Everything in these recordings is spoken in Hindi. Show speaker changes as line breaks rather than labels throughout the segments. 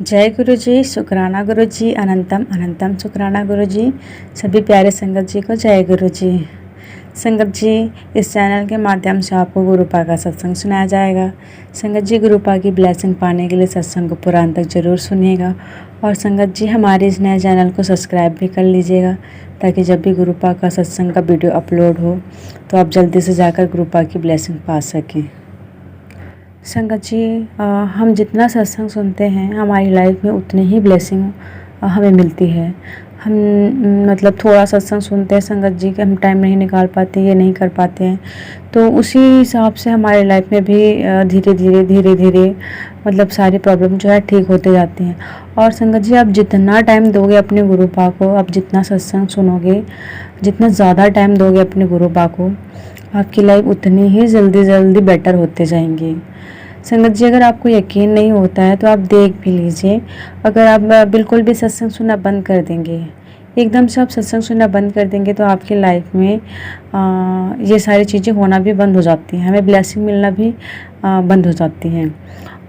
जय गुरु जी, शुक्राना गुरु जी, अनंतम अनंतम शुक्राना गुरु जी। सभी प्यारे संगत जी को जय गुरु जी। संगत जी, इस चैनल के माध्यम से आपको गुरुपा का सत्संग सुनाया जाएगा। संगत जी, गुरुपा की ब्लेसिंग पाने के लिए सत्संग को पुराण तक जरूर सुनिएगा। और संगत जी, हमारे इस नए चैनल को सब्सक्राइब भी कर लीजिएगा, ताकि जब भी गुरुपा का सत्संग का वीडियो अपलोड हो तो आप जल्दी से जाकर गुरुपा की ब्लेसिंग पा सकें। संगत जी, हम जितना सत्संग सुनते हैं हमारी लाइफ में उतनी ही ब्लेसिंग हमें मिलती है। हम मतलब थोड़ा सत्संग सुनते हैं संगत जी कि हम टाइम नहीं निकाल पाते, ये नहीं कर पाते हैं, तो उसी हिसाब से हमारी लाइफ में भी धीरे धीरे मतलब सारी प्रॉब्लम जो है ठीक होते जाती हैं। और संगत जी, आप जितना टाइम दोगे अपने गुरुपा को, आप जितना सत्संग सुनोगे, जितना ज़्यादा टाइम दोगे अपने गुरुपा को, आपकी लाइफ उतनी ही जल्दी बेटर होते जाएंगी। संगत जी, अगर आपको यकीन नहीं होता है तो आप देख भी लीजिए। अगर आप बिल्कुल भी सत्संग सुनना बंद कर देंगे, एकदम से आप सत्संग सुनना बंद कर देंगे, तो आपकी लाइफ में ये सारी चीज़ें होना भी बंद हो जाती हैं, हमें ब्लेसिंग मिलना भी बंद हो जाती हैं।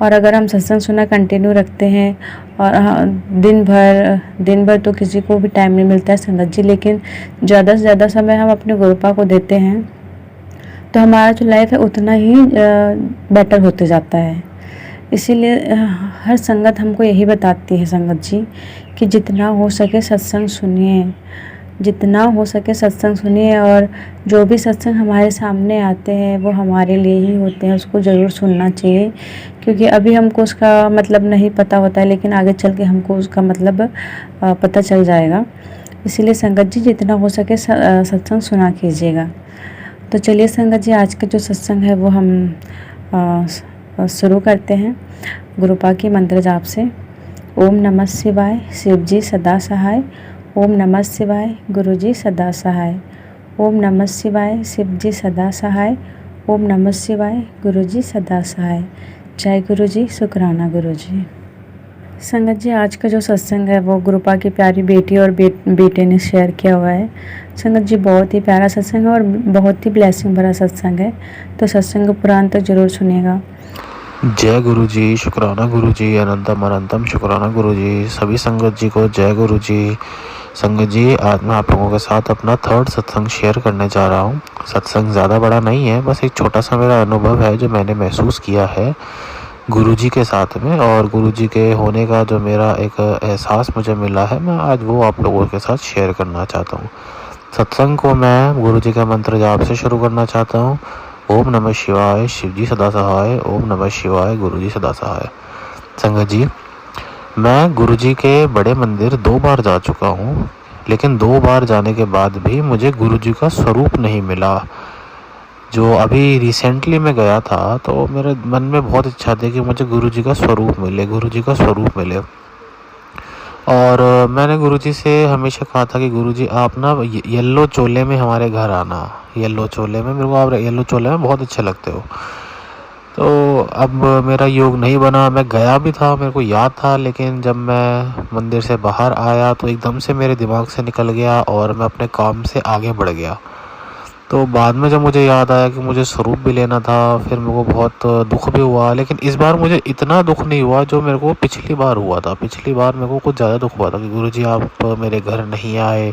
और अगर हम सत्संग सुनना कंटिन्यू रखते हैं और दिन भर तो किसी को भी टाइम नहीं मिलता है संगत जी, लेकिन ज़्यादा से ज़्यादा समय हम अपने गुरुपा को देते हैं, तो हमारा जो लाइफ है उतना ही बेटर होते जाता है। इसीलिए हर संगत हमको यही बताती है संगत जी कि जितना हो सके सत्संग सुनिए, जितना हो सके सत्संग सुनिए। और जो भी सत्संग हमारे सामने आते हैं वो हमारे लिए ही होते हैं, उसको ज़रूर सुनना चाहिए, क्योंकि अभी हमको उसका मतलब नहीं पता होता है, लेकिन आगे चल के हमको उसका मतलब पता चल जाएगा। इसीलिए संगत जी, जितना हो सके सत्संग सुना कीजिएगा। तो चलिए संगत जी, आज का जो सत्संग है वो हम शुरू करते हैं गुरुपा की मंत्र जाप से। ओम नमः शिवाय, शिव जी सदा सहाय। ओम नमः शिवाय, गुरु जी सदा सहाय। ओम नमः शिवाय, शिव जी सदा सहाय। ओम नमः शिवाय, गुरु जी सदा सहाय। जय गुरु जी, शुक्राना गुरु जी। संगत जी, आज का जो सत्संग है वो गुरुपा की प्यारी बेटी और बेटे ने शेयर किया हुआ है। संगत जी, बहुत ही प्यारा सत्संग है और बहुत ही ब्लेसिंग भरा सत्संग है, तो सत्संग को पुराण तक जरूर सुनिएगा।
जय गुरु जी, शुक्राना गुरु जी, अनंतम अनंतम शुक्राना गुरु जी। सभी संगत जी को जय गुरु जी। संगत जी, आज मैं आप लोगों के साथ अपना थर्ड सत्संग शेयर करने जा रहा हूँ। सत्संग ज़्यादा बड़ा नहीं है, बस एक छोटा सा मेरा अनुभव है जो मैंने महसूस किया है गुरुजी के साथ में, और गुरुजी के होने का जो मेरा एक एहसास मुझे मिला है, मैं आज वो आप लोगों के साथ शेयर करना चाहता हूँ। सत्संग को मैं गुरुजी के मंत्र जाप से शुरू करना चाहता हूँ। ओम नमः शिवाय, शिव जी सदा सहाय। ओम नमः शिवाय, गुरु जी सदा सहाय। संगत जी, मैं गुरुजी के बड़े मंदिर 2 बार जा चुका हूँ, लेकिन 2 बार जाने के बाद भी मुझे गुरुजी का स्वरूप नहीं मिला। जो अभी रिसेंटली मैं गया था, तो मेरे मन में बहुत इच्छा थी कि मुझे गुरुजी का स्वरूप मिले, गुरुजी का स्वरूप मिले। और मैंने गुरुजी से हमेशा कहा था कि गुरुजी आप ना येलो चोले में हमारे घर आना। येलो चोले में, मेरे को आप येलो चोले में बहुत अच्छे लगते हो। तो अब मेरा योग नहीं बना। मैं गया भी था, मेरे को याद था, लेकिन जब मैं मंदिर से बाहर आया तो एकदम से मेरे दिमाग से निकल गया और मैं अपने काम से आगे बढ़ गया। तो बाद में जब मुझे याद आया कि मुझे स्वरूप भी लेना था, फिर मेरे को बहुत दुख भी हुआ, लेकिन इस बार मुझे इतना दुख नहीं हुआ जो मेरे को पिछली बार हुआ था। पिछली बार मेरे को कुछ ज़्यादा दुख हुआ था कि गुरुजी आप मेरे घर नहीं आए,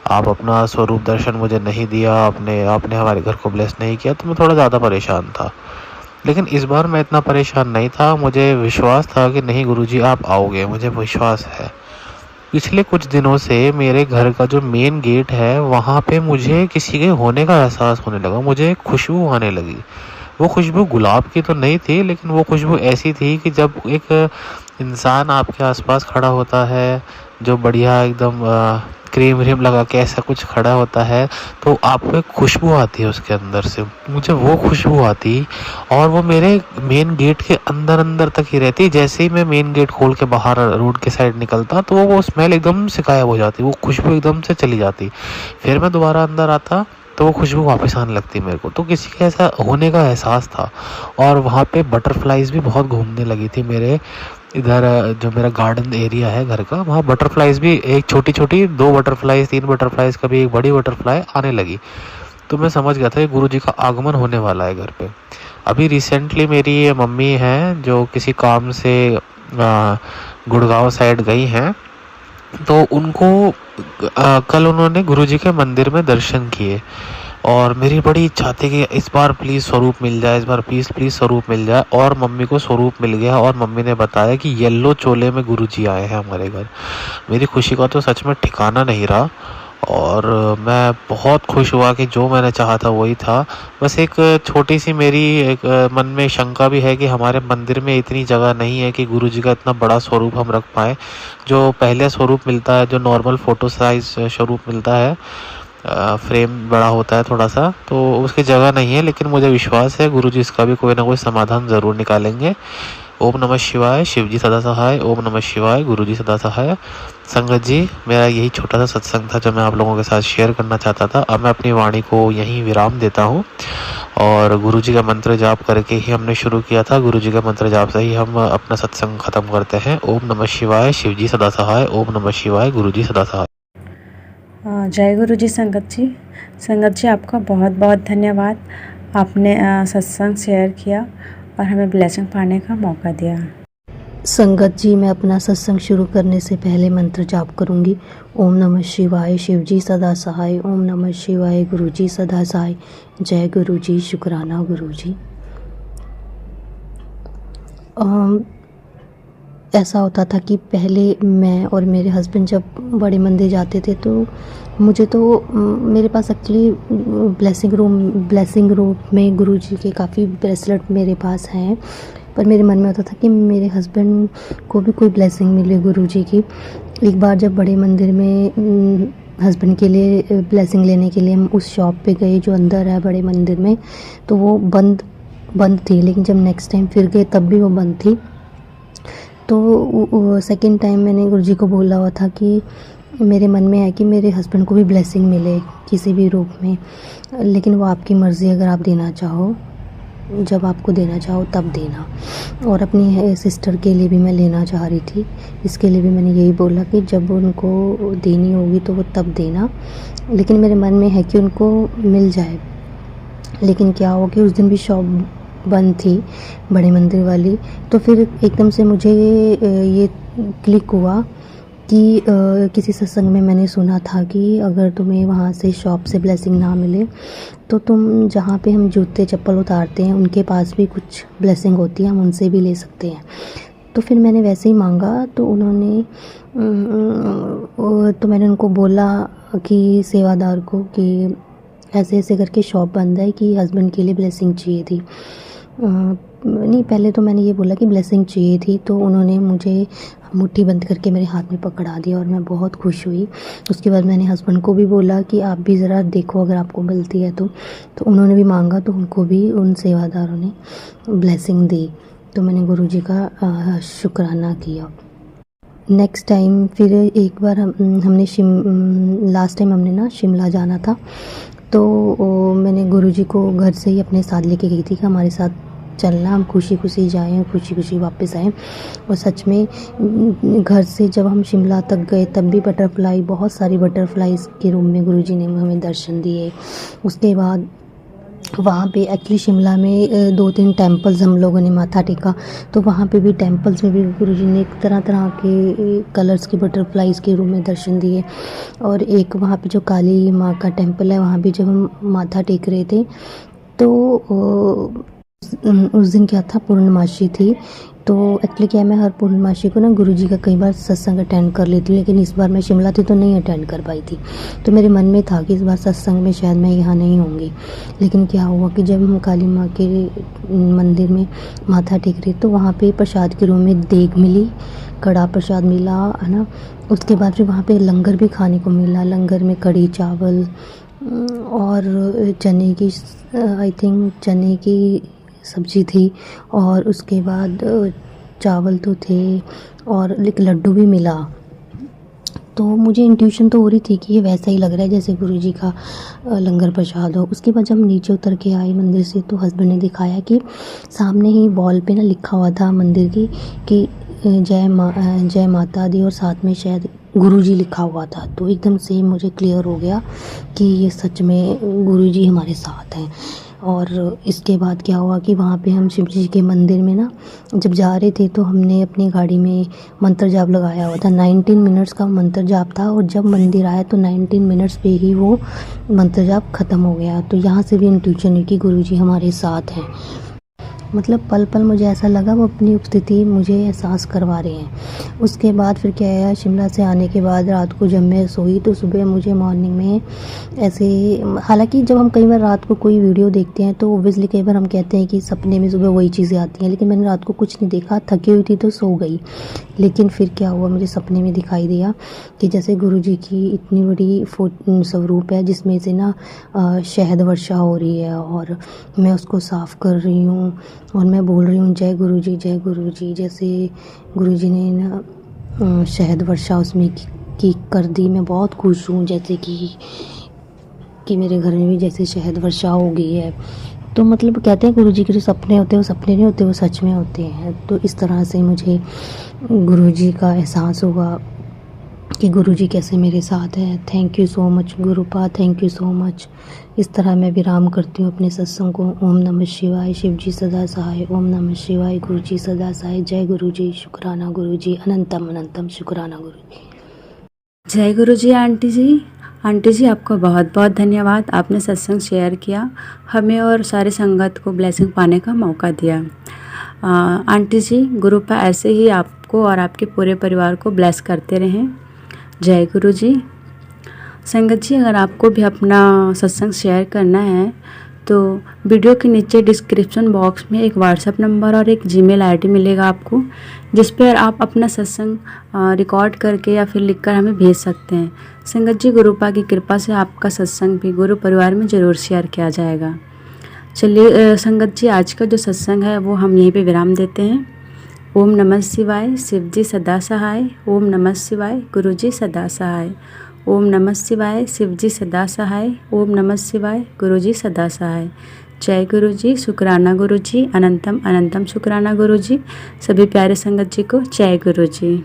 आप अपना स्वरूप दर्शन मुझे नहीं दिया, आपने हमारे घर को ब्लेस नहीं किया, तो मैं थोड़ा ज़्यादा परेशान था। लेकिन इस बार मैं इतना परेशान नहीं था, मुझे विश्वास था कि नहीं गुरुजी आप आओगे, मुझे विश्वास है। पिछले कुछ दिनों से मेरे घर का जो मेन गेट है वहाँ पे मुझे किसी के होने का एहसास होने लगा, मुझे खुशबू आने लगी। वो खुशबू गुलाब की तो नहीं थी, लेकिन वो खुशबू ऐसी थी कि जब एक इंसान आपके आसपास खड़ा होता है, जो बढ़िया एकदम क्रीम व्रीम लगा के ऐसा कुछ खड़ा होता है, तो आपको एक खुशबू आती है उसके अंदर से। मुझे वो खुशबू आती और वो मेरे मेन गेट के अंदर तक ही रहती। जैसे ही मैं मेन गेट खोल के बाहर रोड के साइड निकलता तो वो स्मेल एकदम से गायब हो जाती, वो खुशबू एकदम से चली जाती। फिर मैं दोबारा अंदर आता तो वो खुशबू वापस आने लगती मेरे को। तो किसी के ऐसा होने का एहसास था। और वहाँ पे बटरफ्लाइज भी बहुत घूमने लगी थी मेरे इधर, जो मेरा गार्डन एरिया है घर का, वहाँ बटरफ्लाइज भी एक छोटी 2 बटरफ्लाइज, 3 बटरफ्लाइज, कभी एक बड़ी बटरफ्लाई आने लगी। तो मैं समझ गया था कि गुरुजी का आगमन होने वाला है घर पे। अभी रिसेंटली मेरी मम्मी हैं जो किसी काम से गुड़गांव साइड गई हैं, तो उनको कल उन्होंने गुरुजी के मंदिर में दर्शन किए और मेरी बड़ी इच्छा थी कि इस बार प्लीज़ स्वरूप मिल जाए, इस बार प्लीज़ स्वरूप मिल जाए। और मम्मी को स्वरूप मिल गया और मम्मी ने बताया कि येलो चोले में गुरुजी आए हैं हमारे घर। मेरी खुशी का तो सच में ठिकाना नहीं रहा और मैं बहुत खुश हुआ कि जो मैंने चाहा था वही था। बस एक छोटी सी मेरी एक मन में शंका भी है कि हमारे मंदिर में इतनी जगह नहीं है कि गुरुजी का इतना बड़ा स्वरूप हम रख पाएँ। जो पहले स्वरूप मिलता है, जो नॉर्मल फ़ोटो साइज़ स्वरूप मिलता है, फ्रेम बड़ा होता है थोड़ा सा, तो उसकी जगह नहीं है। लेकिन मुझे विश्वास है गुरुजी इसका भी कोई ना कोई समाधान ज़रूर निकालेंगे। ओम नमः शिवाय, शिवजी सदा सहाय। ओम नमः शिवाय, गुरुजी सदा सहाय। संगत जी, मेरा यही छोटा सा सत्संग था जो मैं आप लोगों के साथ शेयर करना चाहता था। अब मैं अपनी वाणी को यहीं विराम देता हूँ और गुरुजी का मंत्र जाप करके ही हमने शुरू किया था। गुरुजी का मंत्र जाप से ही हम अपना सत्संग खत्म करते हैं। ओम नमः शिवाय, शिवजी सदा सहाय। ओम नमः शिवाय, गुरुजी सदा सहाय।
जय गुरु जी। संगत जी आपका बहुत बहुत धन्यवाद। आपने सत्संग शेयर किया और हमें ब्लेसिंग पाने का मौका दिया।
संगत जी, मैं अपना सत्संग शुरू करने से पहले मंत्र जाप करूंगी। ओम नमः शिवाय, शिवजी सदा सहाय। ओम नमः शिवाय, गुरुजी सदा सहाय। जय गुरु जी, शुक्राना गुरु जी। ऐसा होता था कि पहले मैं और मेरे हस्बैंड जब बड़े मंदिर जाते थे तो मुझे तो मेरे पास एक्चुअली ब्लेसिंग रूम में गुरुजी के काफ़ी ब्रेसलेट मेरे पास हैं, पर मेरे मन में होता था कि मेरे हस्बैंड को भी कोई ब्लेसिंग मिले गुरुजी की। एक बार जब बड़े मंदिर में हस्बैंड के लिए ब्लेसिंग लेने के लिए हम उस शॉप पे गए जो अंदर है बड़े मंदिर में, तो वो बंद थी। लेकिन जब नेक्स्ट टाइम फिर गए तब भी वो बंद थी। तो सेकंड टाइम मैंने गुरुजी को बोला हुआ था कि मेरे मन में है कि मेरे हस्बैंड को भी ब्लेसिंग मिले किसी भी रूप में, लेकिन वो आपकी मर्ज़ी, अगर आप देना चाहो, जब आपको देना चाहो तब देना। और अपनी सिस्टर के लिए भी मैं लेना चाह रही थी, इसके लिए भी मैंने यही बोला कि जब उनको देनी होगी तो वो तब देना। लेकिन मेरे मन में है कि उनको मिल जाए। लेकिन क्या हुआ कि उस दिन भी शॉप बंद थी बड़े मंदिर वाली। तो फिर एकदम से मुझे ये क्लिक हुआ कि किसी सत्संग में मैंने सुना था कि अगर तुम्हें वहाँ से शॉप से ब्लेसिंग ना मिले तो तुम जहाँ पे हम जूते चप्पल उतारते हैं उनके पास भी कुछ ब्लेसिंग होती है, हम उनसे भी ले सकते हैं। तो फिर मैंने वैसे ही मांगा, तो उन्होंने तो मैंने उनको बोला कि सेवादार को कि ऐसे ऐसे करके शॉप बंद है, कि हस्बैंड के लिए ब्लेसिंग चाहिए थी। नहीं, पहले तो मैंने ये बोला कि ब्लेसिंग चाहिए थी, तो उन्होंने मुझे मुट्ठी बंद करके मेरे हाथ में पकड़ा दिया और मैं बहुत खुश हुई। उसके बाद मैंने हस्बैंड को भी बोला कि आप भी ज़रा देखो अगर आपको मिलती है तो उन्होंने भी मांगा, तो उनको भी उन सेवादारों ने ब्लेसिंग दी। तो मैंने गुरुजी का शुक्राना किया। नेक्स्ट टाइम फिर एक बार हमने लास्ट टाइम हमने शिमला जाना था, तो मैंने गुरुजी को घर से ही अपने साथ लेके गई थी कि हमारे साथ चलना, हम खुशी खुशी जाएँ और खुशी खुशी वापस आएँ। और सच में घर से जब हम शिमला तक गए तब भी बहुत सारी बटरफ्लाइज़ के रूम में गुरुजी ने हमें दर्शन दिए। उसके बाद वहाँ पे एक्चुअली शिमला में 2-3 टेम्पल्स हम लोगों ने माथा टेका, तो वहाँ पे भी टेम्पल्स में भी गुरुजी ने तरह तरह के कलर्स की बटरफ्लाइज़ के रूम में दर्शन दिए। और एक वहाँ पे जो काली माँ का टेम्पल है, वहाँ भी जब हम माथा टेक रहे थे तो उस दिन क्या था, पूर्णमासी थी। तो एक्चुअली क्या है, मैं हर पूर्णमासी को गुरुजी का कई बार सत्संग अटेंड कर लेती हूँ, लेकिन इस बार मैं शिमला थी तो नहीं अटेंड कर पाई थी। तो मेरे मन में था कि इस बार सत्संग में शायद मैं यहाँ नहीं होंगी। लेकिन क्या हुआ कि जब हम काली माँ के मंदिर में माथा टेक रहे तो वहाँ पे प्रसाद के रूम में देग मिली, कड़ा प्रसाद मिला, है ना। उसके बाद फिर वहाँ पे लंगर भी खाने को मिला। लंगर में कड़ी चावल और चने की सब्ज़ी थी, और उसके बाद चावल तो थे और एक लड्डू भी मिला। तो मुझे इंट्यूशन तो हो रही थी कि ये वैसा ही लग रहा है जैसे गुरुजी का लंगर प्रसाद हो। उसके बाद जब हम नीचे उतर के आए मंदिर से, तो हस्बैंड ने दिखाया कि सामने ही वॉल पे लिखा हुआ था मंदिर की कि जय माता दी, और साथ में शायद गुरुजी लिखा हुआ था। तो एकदम से मुझे क्लियर हो गया कि ये सच में गुरुजी हमारे साथ हैं। और इसके बाद क्या हुआ कि वहाँ पे हम शिव जी के मंदिर में ना जब जा रहे थे तो हमने अपनी गाड़ी में मंत्र जाप लगाया हुआ था। 19 मिनट्स का मंत्र जाप था और जब मंदिर आया तो 19 मिनट्स पे ही वो मंत्र जाप ख़त्म हो गया। तो यहाँ से भी इंट्यूशन हुई कि गुरुजी हमारे साथ हैं। मतलब पल पल मुझे ऐसा लगा वो अपनी उपस्थिति मुझे एहसास करवा रहे हैं। उसके बाद फिर क्या है, शिमला से आने के बाद रात को जब मैं सोई तो सुबह मुझे मॉर्निंग में ऐसे, हालांकि जब हम कई बार रात को कोई वीडियो देखते हैं तो ओब्वियसली कई बार हम कहते हैं कि सपने में सुबह वही चीज़ें आती हैं, लेकिन मैंने रात को कुछ नहीं देखा, थकी हुई थी तो सो गई। लेकिन फिर क्या हुआ, मुझे सपने में दिखाई दिया कि जैसे गुरुजी की इतनी बड़ी स्वरूप है जिसमें से ना शहद वर्षा हो रही है और मैं उसको साफ़ कर रही हूँ और मैं बोल रही हूँ जय गुरुजी जय गुरुजी। जैसे गुरुजी ने ना शहद वर्षा उसमें की कर दी। मैं बहुत खुश हूँ, जैसे कि मेरे घर में भी जैसे शहद वर्षा हो गई है। तो मतलब कहते हैं गुरुजी के जो सपने होते हैं वो सपने नहीं होते, वो सच में होते हैं। तो इस तरह से मुझे गुरुजी का एहसास हुआ कि गुरुजी कैसे मेरे साथ हैं। Thank you so much गुरुपा, thank you so much. इस तरह मैं विराम करती हूँ अपने सत्संग को। ओम नमः शिवाय, शिव जी सदा सहाय। ओम नमः शिवाय, गुरुजी सदा सहाय। जय गुरुजी, शुक्राना गुरुजी, अनंतम अनंतम शुक्राना गुरुजी।
जय गुरु जी आंटी जी। आंटी जी आपका बहुत बहुत धन्यवाद, आपने सत्संग शेयर किया, हमें और सारे संगत को ब्लेसिंग पाने का मौका दिया। आंटी जी, गुरुपा ऐसे ही आपको और आपके पूरे परिवार को ब्लेस करते रहें। जय गुरु जी। संगत जी, अगर आपको भी अपना सत्संग शेयर करना है तो वीडियो के नीचे डिस्क्रिप्शन बॉक्स में एक व्हाट्सएप नंबर और एक जीमेल आईडी मिलेगा आपको, जिस पर आप अपना सत्संग रिकॉर्ड करके या फिर लिखकर हमें भेज सकते हैं। संगत जी, गुरुपा की कृपा से आपका सत्संग भी गुरु परिवार में ज़रूर शेयर किया जाएगा। चलिए संगत जी, आज का जो सत्संग है वो हम यहीं पे विराम देते हैं। ओम नमः शिवाय, शिव जी सदा सहाय। ओम नमः शिवाय, गुरु जी सदा सहाय। ओम नमः शिवाय, शिव जी सदा सहाय। ओम नमः शिवाय, गुरु जी सदा सहाय। जय गुरु जी, शुक्राना गुरु जी, अनंतम अनंतम शुक्राना गुरु जी। सभी प्यारे संगत जी को जय गुरु जी।